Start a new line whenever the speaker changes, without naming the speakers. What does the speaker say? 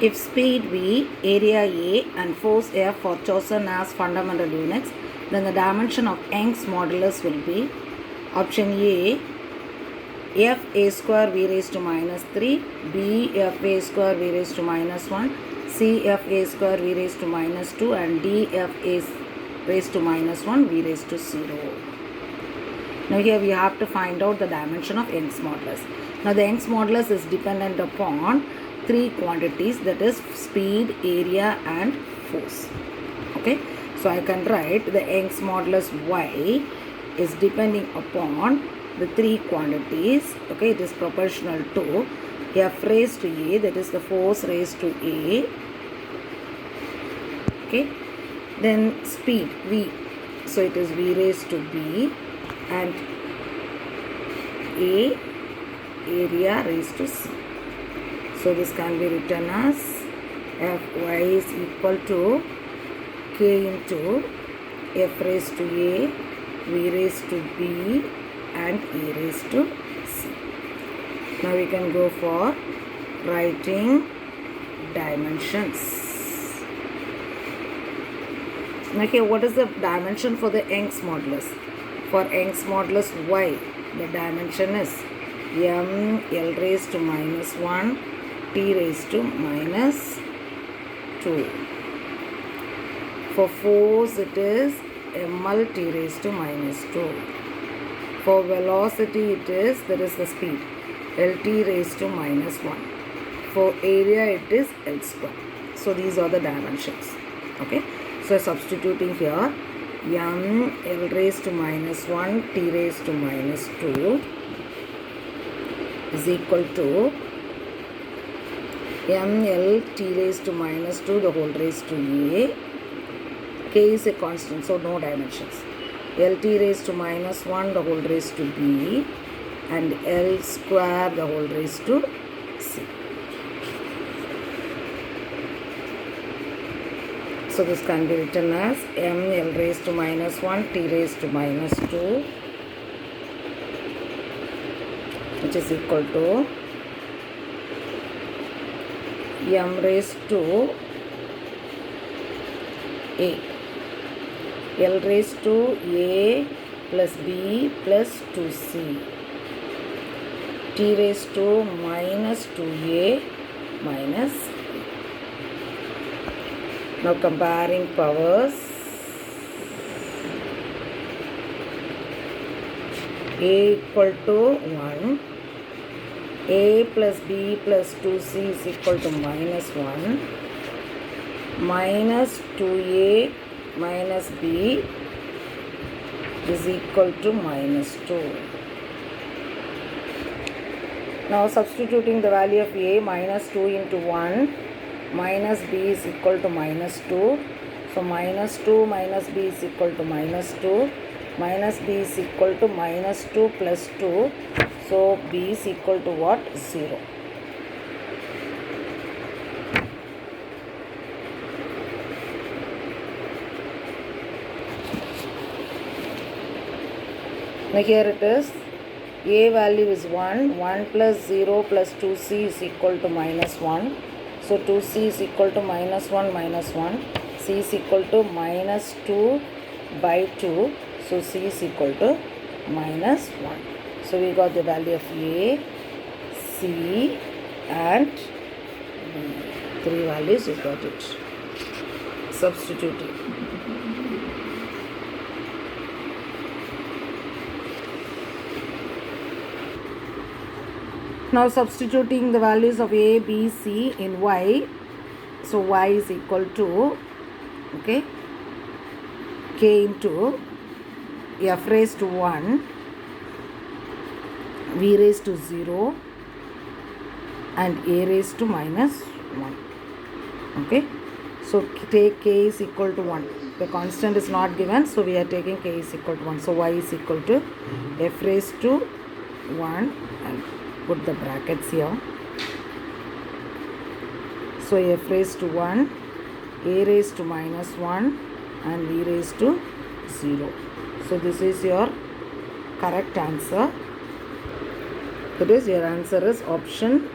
If speed V, area A and force F are chosen as fundamental units, then the dimension of Young's modulus will be option A, F A square V raised to minus 3, B F A square V raised to minus 1, C F A square V raised to minus 2 and D F A raised to minus 1 V raised to 0. Now here we have to find out the dimension of Young's modulus. Now the Young's modulus is dependent upon three quantities, that is speed, area and force. Okay, so I can write the Young's modulus Y is depending upon the three quantities. Okay, it is proportional to F raised to A, that is the force raised to A. Okay, then speed V, so it is V raised to B, and A, area raised to C. So this can be written as Fy is equal to K into F raised to A, V raised to B and A raised to C. Now we can go for writing dimensions. Now here, what is the dimension for the Young's modulus? For Young's modulus Y, the dimension is M L raised to minus 1 T raised to minus 2. For force it is ml T raised to minus 2. For velocity it is, that is the speed, Lt raised to minus 1. For area it is L square. So these are the dimensions. Okay, so substituting here, M L raised to minus 1 T raised to minus 2 is equal to ml T raised to minus 2 the whole raised to A. K is a constant, so no dimensions. Lt raised to minus 1 the whole raised to B and L square the whole raised to C. So this can be written as ml raised to minus 1 T raised to minus 2, which is equal to M raised to A, L raised to A plus B plus 2C, T raised to minus 2A minus B. Now comparing powers, A equal to 1, A plus B plus 2C is equal to minus 1, minus 2A minus B is equal to minus 2. Now substituting the value of A, minus 2 into 1 minus B is equal to minus 2. So minus 2 minus B is equal to minus 2. Minus B is equal to minus 2 plus 2. So B is equal to what? 0. Now here it is. A value is 1. 1 plus 0 plus 2C is equal to minus 1. So 2C is equal to minus 1 minus 1. C is equal to minus 2 by 2. So C is equal to minus 1. So we got the value of A, C and B. Three values, we got it. Substituting. Now substituting the values of A, B, C in Y. So Y is equal to, okay, K into F raised to 1, V raised to 0 and A raised to minus 1. Okay, so take K is equal to 1. The constant is not given, so we are taking K is equal to 1. So Y is equal to F raised to 1 and put the brackets here. So F raised to 1, A raised to minus 1 and V raised to 0. So this is your correct answer. That is, your answer is option